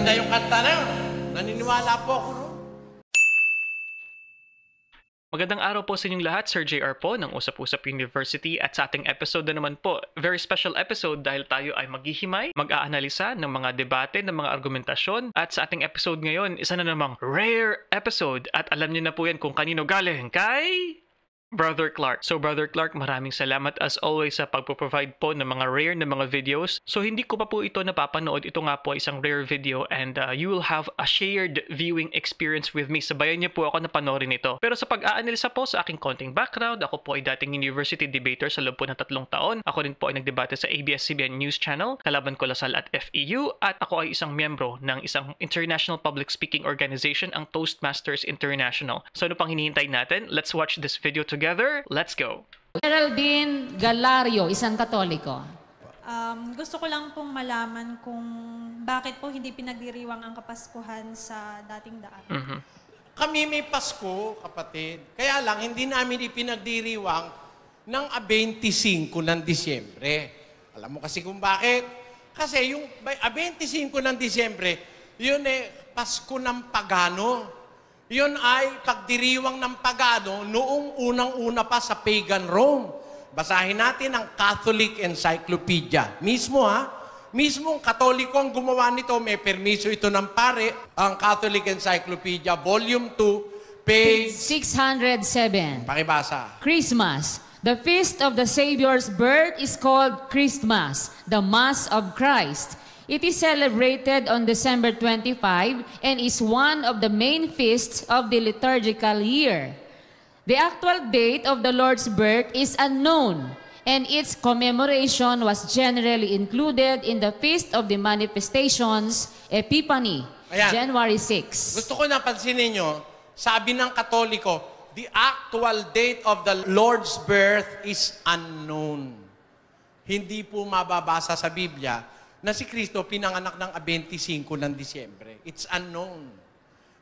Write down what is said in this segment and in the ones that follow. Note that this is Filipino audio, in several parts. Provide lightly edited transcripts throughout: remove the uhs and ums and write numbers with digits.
Maganda yung kanta na yun. Naniniwala po ako, no? Magandang araw po sa inyong lahat, Sir JR po ng Usap-Usap University at sa ating episode na naman po, very special episode dahil tayo ay maghihimay, mag-aanalisa ng mga debate, ng mga argumentasyon at sa ating episode ngayon, isa na namang rare episode at alam niyo na po yan kung kanino galing, kay Brother Clark. So Brother Clark, maraming salamat as always sa pagpo-provide po ng mga rare na mga videos. So hindi ko pa po ito napapanood. Ito nga po isang rare video and you will have a shared viewing experience with me. Sabayan niyo po ako na panoorin ito. Pero sa pag-aanalisa po sa aking konting background, ako po ay dating university debater sa loob po ng 3 taon. Ako rin po ay nagdebate sa ABS-CBN News Channel, kalaban ko Lasal at FEU, at ako ay isang miyembro ng isang international public speaking organization, ang Toastmasters International. So ano pang hinihintay natin? Let's watch this video together. Let's go. Geraldine Galario, isang Katoliko. Gusto ko lang pong malaman kung bakit po hindi pinagdiriwang ang Kapaskuhan sa dating daan. Kami may Pasko, kapatid. Kaya lang, hindi namin ipinagdiriwang ng 25 ng Disyembre. Alam mo kasi kung bakit? Kasi yung 25 ng Disyembre, yun Pasko ng Pagano. Yun ay pagdiriwang ng pagano noong unang-una pa sa pagan Rome. Basahin natin ang Catholic Encyclopedia. Mismo mismong Katoliko ang gumawa nito, may permiso ito ng pare. Ang Catholic Encyclopedia, Volume 2, page 607. Pakibasa. Christmas. The feast of the Savior's birth is called Christmas, the Mass of Christ. It is celebrated on December 25 and is one of the main feasts of the liturgical year. The actual date of the Lord's birth is unknown, and its commemoration was generally included in the Feast of the Manifestations, Epiphany, Ayan. January 6. Gusto ko napansinin nyo, sabi ng Katoliko, the actual date of the Lord's birth is unknown. Hindi po mababasa sa Biblia na si Kristo pinanganak ng 25 ng Disyembre. It's unknown.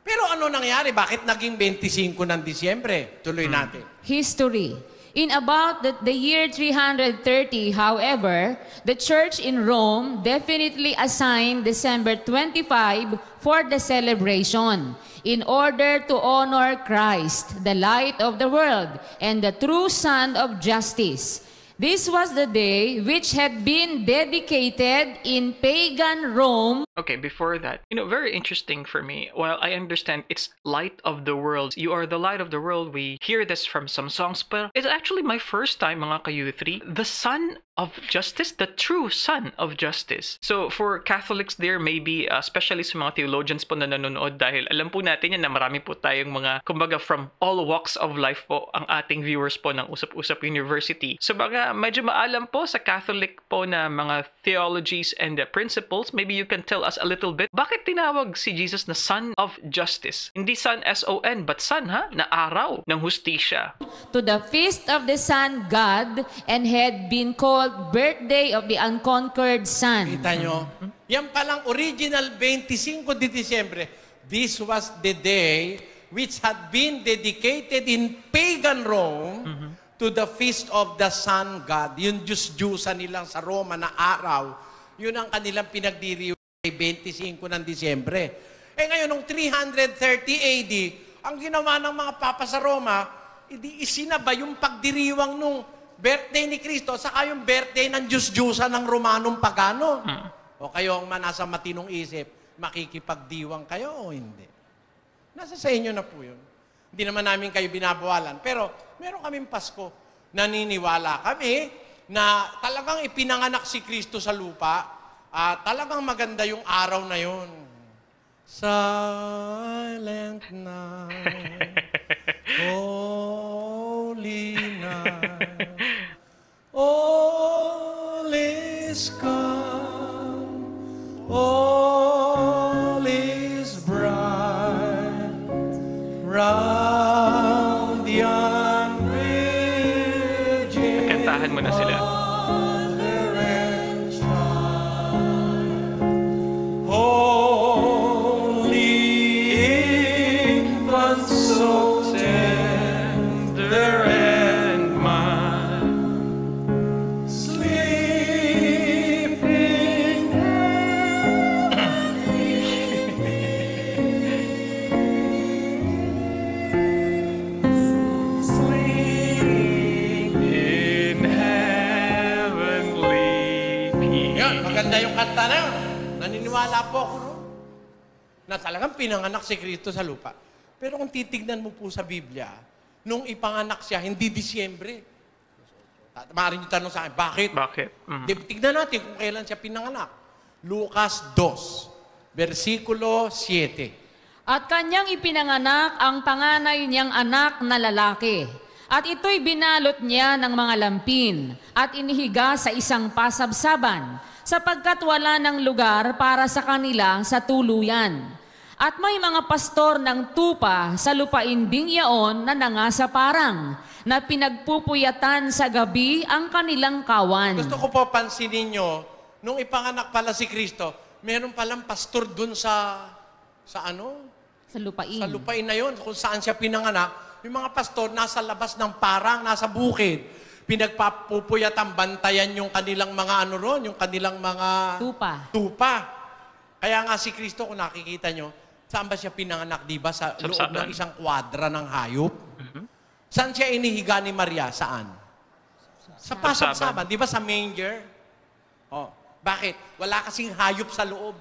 Pero ano nangyari? Bakit naging 25 ng Disyembre? Tuloy natin. History. In about the year 330, however, the church in Rome definitely assigned December 25 for the celebration in order to honor Christ, the light of the world, and the true Son of justice. This was the day which had been dedicated in pagan Rome. Okay, before that, very interesting for me. While I understand it's light of the world, you are the light of the world, we hear this from some songs, but it's actually my first time, mga ka-U3, the Son of Justice, the true Son of Justice. So for Catholics there, maybe, especially sa mga theologians po na nanonood, dahil alam po natin yan na marami po tayong mga, kumbaga from all walks of life po, ang ating viewers po ng Usap-Usap University. So baga, medyo maalam po sa Catholic po na mga theologies and principles, maybe you can tell us a little bit, bakit tinawag si Jesus na Son of Justice? Hindi Son S-O-N, but Son, na araw ng hustisya. To the feast of the Sun God, and had been called birthday of the unconquered Sun. Kita nyo? Yan palang original 25 de Disyembre. This was the day which had been dedicated in pagan Rome to the feast of the Sun God. Yung Diyos-Diyusan nilang sa Roma na araw, yun ang kanilang pinagdiriwang 25 ng Disyembre. Ngayon, noong 330 AD, ang ginawa ng mga papa sa Roma, isinaba yung pagdiriwang nung birthday ni Kristo saka yung birthday ng Diyos-Diyusan ng Romanong Pagano. O kayo ang nasa matinong isip, makikipagdiwang kayo o hindi? Nasa sa inyo na po yun. Hindi naman namin kayo binabawalan. Pero meron kaming Pasko. Naniniwala kami na talagang ipinanganak si Kristo sa lupa at talagang maganda yung araw na yun. Silent night, holy night, all is calm, all is bright, round the unreaching. Kantahan mo na sila. Maganda yung kanta na yun. Naniniwala po ako no? Na talagang pinanganak si Kristo sa lupa. Pero kung titignan mo po sa Biblia, nung ipanganak siya, hindi Disyembre. Maaari niyo tanong sa akin, bakit? Bakit? Tignan natin kung kailan siya pinanganak. Lucas 2, versikulo 7. At kanyang ipinanganak ang panganay niyang anak na lalaki. At ito'y binalot niya ng mga lampin at inihiga sa isang pasabsaban, sapagkat wala ng lugar para sa kanila sa tuluyan. At may mga pastor ng tupa sa lupain ding yaon na nangasaparang, na pinagpupuyatan sa gabi ang kanilang kawan. Gusto ko po pansinin nyo, nung ipanganak pala si Kristo, meron palang pastor dun sa ano? Sa lupain. Sa lupain na yun, kung saan siya pinanganak. Yung mga pastor nasa labas ng parang, nasa bukid. Pinagpapupuyatan, bantayan yung kanilang mga ano ron, yung kanilang mga tupa. Kaya nga si Kristo, kung nakikita nyo, saan ba siya pinanganak, di ba? Sa loob ng isang kwadra ng hayop. Saan siya inihiga ni Maria? Saan? Sa pasabsaban. Di ba sa manger? Oh, bakit? Wala kasing hayop sa loob.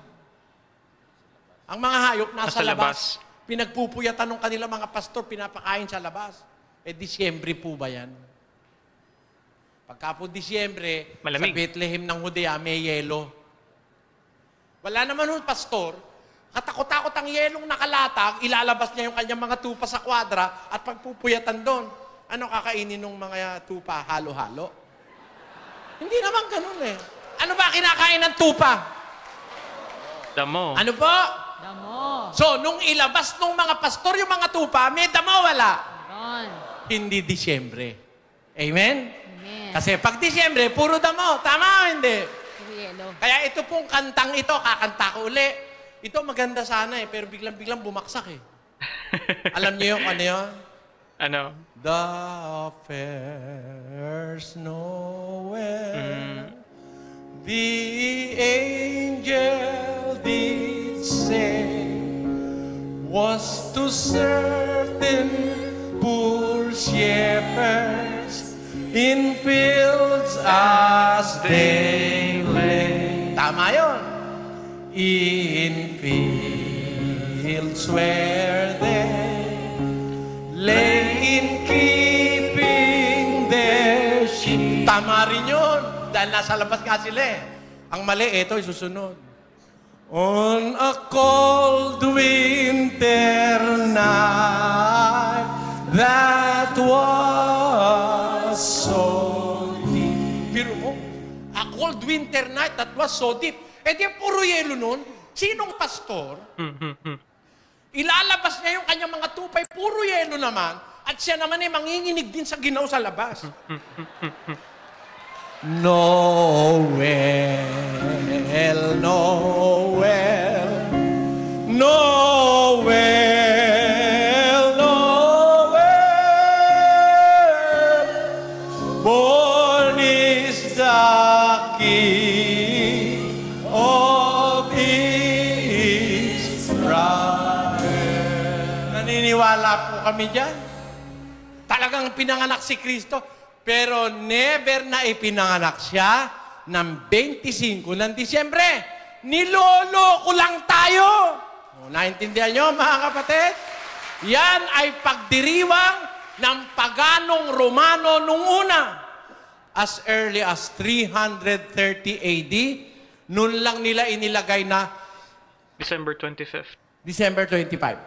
Ang mga hayop nasa labas. Pinagpupuyatan ng kanilang mga pastor, pinapakain sa labas. Disyembre po ba yan? Pagka po Disyembre, malamig. Sa Bethlehem ng Judea, may yelo. Wala naman yung pastor, katakot-takot ang yelong nakalatag, ilalabas niya yung kanyang mga tupa sa kwadra at pagpupuyatan doon. Ano kakainin ng mga tupa? Halo-halo? Hindi naman ganun eh. Ano ba kinakain ng tupa? Damo. Ano po? Damo. So, nung ilabas ng mga pastor yung mga tupa, may damo wala? Meron. Hindi Disyembre. Amen? Amen. Kasi pag Disyembre, puro damo. Tama o hindi? Yelo. Kaya ito pong kantang ito, kakanta ko uli. Ito maganda sana eh, pero biglang-biglang bumaksak eh. Alam niyo yung ano yun? Ano? The fair's nowhere, the angel did say, was to certain poor shepherds in fields as they lay. Tama yun. In fields where they lay in keeping their sheep. Tama rin yun. Dahil nasa labas nga sila eh. Ang mali, ito isusunod. On a cold winter night that was so deep. Biro mo, a cold winter night that was so deep. Di puro yelo nun. Sinong pastor? Ilalabas niya yung kanyang mga tupay, puro yelo naman, at siya naman ay manginginig din sa ginaw sa labas. Noel, Noel, Noel, Noel, born is the King of Israel. Naniniwala po kami dyan. Talagang pinanganak si Kristo, pero never na ipinanganak siya ng 25 ng Disyembre. Niloloko lang tayo. Naintindihan nyo, mga kapatid? Yan ay pagdiriwang ng paganong Romano nung una. As early as 330 AD, noon lang nila inilagay na December 25th. December 25.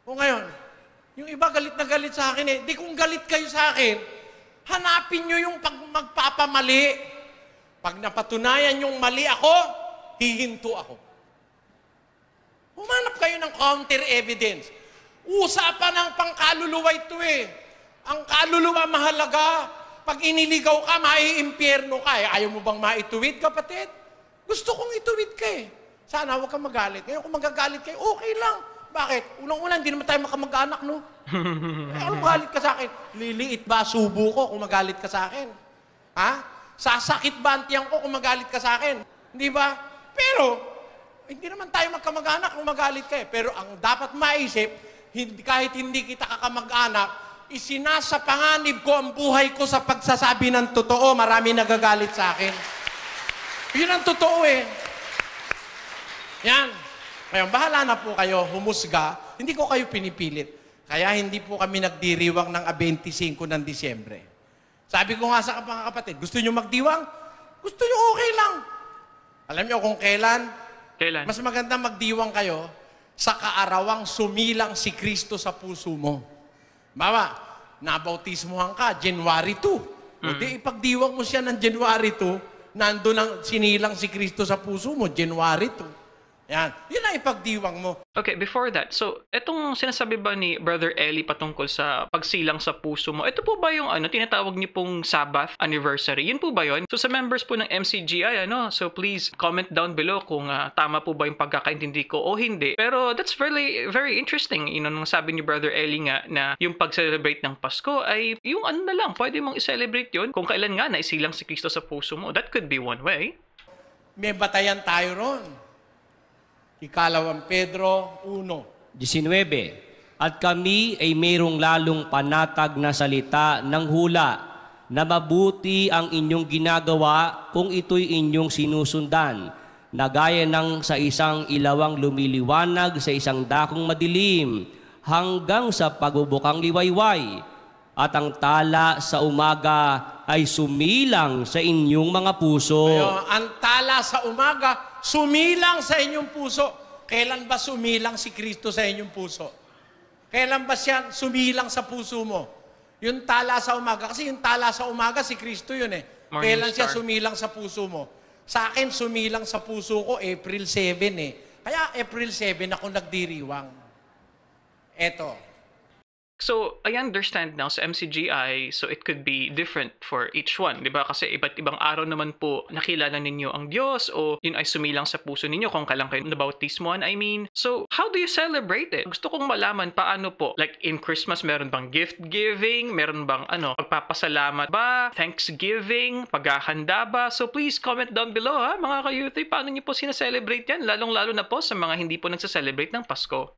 O ngayon, yung iba galit na galit sa akin eh. Di kung galit kayo sa akin, hanapin nyo yung magpapamali. Pag napatunayan yung mali ako, hihinto ako. Humanap kayo ng counter evidence. Usapan ng pangkaluluwa ito eh. Ang kaluluwa mahalaga. Pag iniligaw ka, maiimpyerno ka. Ayaw mo bang maituwid, kapatid? Gusto kong ituwid ka eh. Sana huwag kang magalit. Ngayon kung magagalit kayo, okay lang. Bakit? Unang-una, hindi naman tayo makamag-anak, no? Ano magalit ka sa akin? Liliit ba subo ko kung magalit ka sa akin? Ha? Sasakit ba ang tiyang ko kung magalit ka sa akin? Hindi ba? Pero, hindi naman tayo magkamag-anak kung magalit ka eh. Pero ang dapat maisip, kahit hindi kita kakamag-anak, isinasapanganib ko ang buhay ko sa pagsasabi ng totoo. Marami nagagalit sa akin. Yun ang totoo eh. Yan. Ngayon, bahala na po kayo humusga. Hindi ko kayo pinipilit. Kaya hindi po kami nagdiriwang ng 25 ng Disyembre. Sabi ko nga sa mga kapatid, gusto nyo magdiwang? Gusto nyo okay lang. Alam nyo kung kailan? Kailan? Mas maganda magdiwang kayo sa kaarawang sumilang si Kristo sa puso mo. Bawa, nabautismuhan ka, January 2. O di ipagdiwang mo siya ng January 2, nandun ang sinilang si Kristo sa puso mo, January 2. Yan. Yun ang ipagdiwang mo. Okay, before that, so etong sinasabi ba ni Brother Eli patungkol sa pagsilang sa puso mo, ito po ba yung tinatawag niyo pong Sabbath anniversary? Yun po ba yun? So sa members po ng MCGI, so please comment down below kung tama po ba yung pagkakaintindi ko o hindi. Pero that's very, very interesting. Nung sabi ni Brother Eli nga na yung pag-celebrate ng Pasko ay yung na lang, pwede mong i-celebrate yun kung kailan nga naisilang si Kristo sa puso mo. That could be one way. May batayan tayo ron. Ikalawang Pedro 19. At kami ay mayroong lalong panatag na salita ng hula na mabuti ang inyong ginagawa kung ito'y inyong sinusundan, na gaya ng sa isang ilawang lumiliwanag sa isang dakong madilim hanggang sa pagbubukang liwayway, at ang tala sa umaga ay sumilang sa inyong mga puso. Ngayon, ang tala sa umaga, sumilang sa inyong puso. Kailan ba sumilang si Kristo sa inyong puso? Kailan ba siya sumilang sa puso mo? Yung tala sa umaga. Kasi yung tala sa umaga, si Kristo yun eh. Morning Kailan siya star. sumilang sa puso mo? Sa akin, sumilang sa puso ko April 7 eh. Kaya April 7 ako nagdiriwang. Eto. So, I understand now sa MCGI, so it could be different for each one, di ba? Kasi iba't ibang araw naman po nakilala ninyo ang Diyos o yun ay sumilang sa puso ninyo kung kailan kayo nabautismuhan, I mean. So, how do you celebrate it? Gusto kong malaman paano po. Like, in Christmas, meron bang gift giving? Meron bang pagpapasalamat ba? Thanksgiving? Paghahanda ba? So, please comment down below ha, mga ka-youth. Paano niyo po sinaselebrate yan? Lalong-lalo na po sa mga hindi po nagsaselebrate ng Pasko.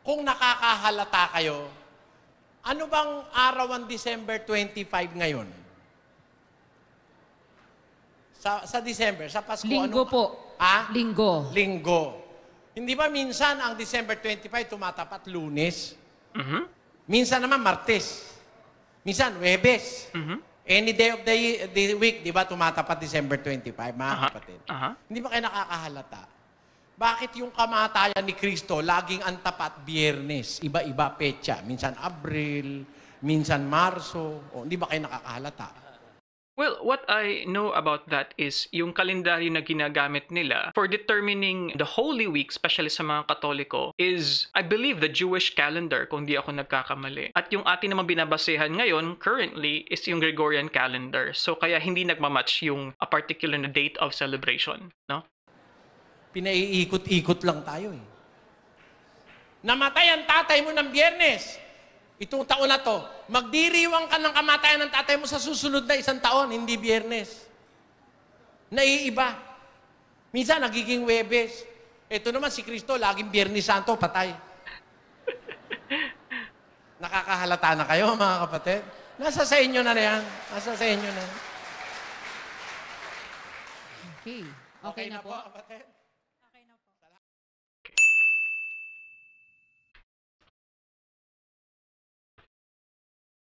Kung nakakahalata kayo, ano bang araw ang December 25 ngayon? Sa December, sa Pasko. Linggo po. Ha? Linggo. Linggo. Hindi ba minsan ang December 25 tumatapat Lunes? Minsan naman Martes. Minsan Huwebes. Any day of the week, di ba tumatapat December 25, mga kapatid? Hindi ba kayo nakakahalata? Bakit yung kamatayan ni Kristo laging ang tapat Biyernes? Iba-iba petsa. Minsan Abril, minsan Marso. O, hindi ba kayo nakakahalata? Well, what I know about that is yung kalendaryo na ginagamit nila for determining the Holy Week, especially sa mga Katoliko, is, I believe, the Jewish calendar, kung di ako nagkakamali. At yung atin naman binabasehan ngayon, currently, is yung Gregorian calendar. So, kaya hindi nagmamatch yung a particular na date of celebration, no? Pinaiikot-ikot lang tayo eh. Namatay ang tatay mo ng Biyernes. Itong taon na to, magdiriwang ka ng kamatayan ng tatay mo sa susunod na isang taon, hindi Biyernes. Naiiba. Minsan, nagiging Huwebes. Ito naman, si Kristo, laging Biyernes Santo, patay. Nakakahalata na kayo, mga kapatid. Nasa sa inyo na yan. Nasa sa inyo na. Okay. Okay na po. kapatid?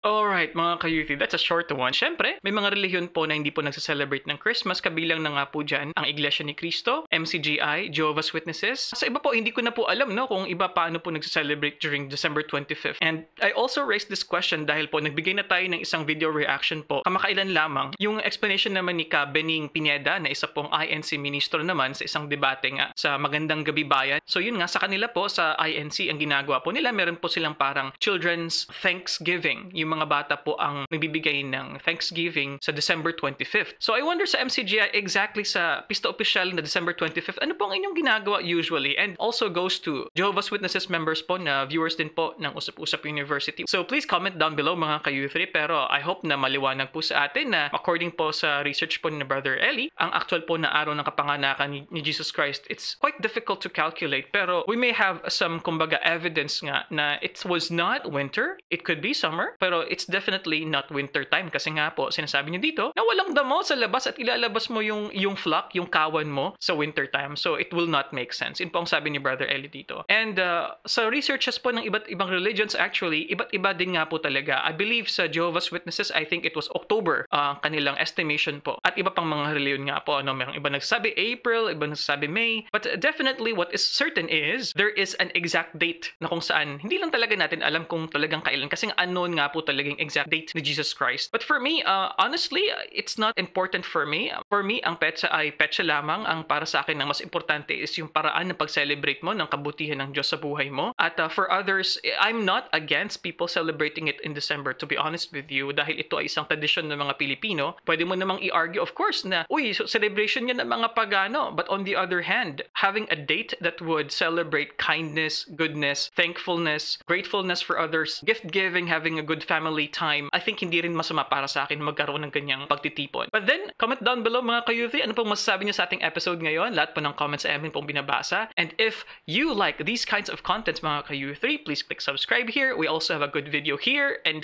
Alright, mga ka-youthy, that's a short one. Siyempre, may mga relihiyon po na hindi po nagsaselebrate ng Christmas. Kabilang na nga po dyan ang Iglesia ni Cristo, MCGI, Jehovah's Witnesses. Sa iba po, hindi ko na po alam kung iba paano po nagsaselebrate during December 25th. And I also raised this question dahil po nagbigay na tayo ng isang video reaction po kamakailan lamang. Yung explanation naman ni Ka Bening Pineda na isa pong INC ministro naman sa isang debate nga sa Magandang Gabi Bayan. So yun nga, sa kanila po, sa INC, ang ginagawa po nila, meron po silang parang Children's Thanksgiving. Yung mga bata po ang nagbibigay ng Thanksgiving sa December 25th. So I wonder sa MCGI, exactly sa Pista Opisyal na December 25th, ano po ang inyong ginagawa usually? And also goes to Jehovah's Witnesses members po na viewers din po ng Usap-Usap University. So please comment down below mga ka-youthry, pero I hope na maliwanag po sa atin na according po sa research po ni Brother Eli, ang actual po na araw ng kapanganakan ni Jesus Christ, it's quite difficult to calculate, pero we may have some kumbaga evidence nga na it was not winter, it could be summer, pero So it's definitely not winter time kasi nga po sinasabi niyo dito na walang damo sa labas at ilalabas mo yung flock, yung kawan mo sa winter time. So it will not make sense. Yun po ang sabi ni Brother Eli dito. And sa researches po ng iba't ibang religions actually, iba't iba din nga po talaga. I believe sa Jehovah's Witnesses, I think it was October kanilang estimation po. At iba pang mga reliyon nga po. Merong iba nagsasabi April, iba nagsasabi May. But definitely what is certain is there is an exact date na kung saan hindi lang talaga natin alam kung talagang kailan kasi unknown nga po talagang exact date ni Jesus Christ. But for me, honestly, it's not important for me. For me, ang petsa ay petsa lamang. Ang para sa akin ang mas importante is yung paraan ng pag-celebrate mo ng kabutihan ng Diyos sa buhay mo. At for others, I'm not against people celebrating it in December, to be honest with you, dahil ito ay isang tradisyon ng mga Pilipino. Pwede mo namang i-argue, of course, na, celebration yan ng mga pagano. But on the other hand, having a date that would celebrate kindness, goodness, thankfulness, gratefulness for others, gift-giving, having a good family time, I think hindi rin masama para sa akin magkaroon ng ganyang pagtitipon. But then, comment down below mga kayuthi, ano pong masasabi niyo sa ating episode ngayon? Lahat po ng comments ay amin pong binabasa. And if you like these kinds of contents mga kayuthi, please click subscribe here. We also have a good video here, and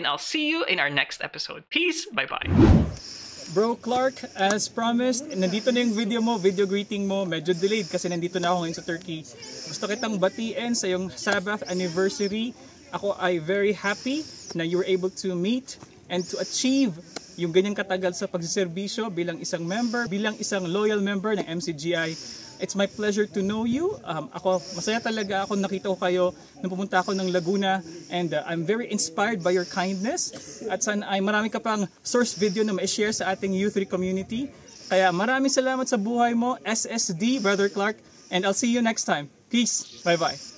I'll see you in our next episode. Peace, bye-bye. Bro Clark, as promised, nandito na yung video greeting mo. Medyo delayed kasi nandito na ako ngayon sa Turkey. Gusto kitang batiin sa yung Sabbath anniversary. Ako ay very happy na you were able to meet and to achieve yung ganyang katagal sa pagsiservisyo bilang isang member, bilang isang loyal member ng MCGI. It's my pleasure to know you. Masaya talaga ako nakita ko kayo nung pumunta ako ng Laguna, and I'm very inspired by your kindness. At sana ay marami ka pang source video na ma-share sa ating U3 community. Kaya maraming salamat sa buhay mo, SSD, Brother Clark, and I'll see you next time. Peace. Bye-bye.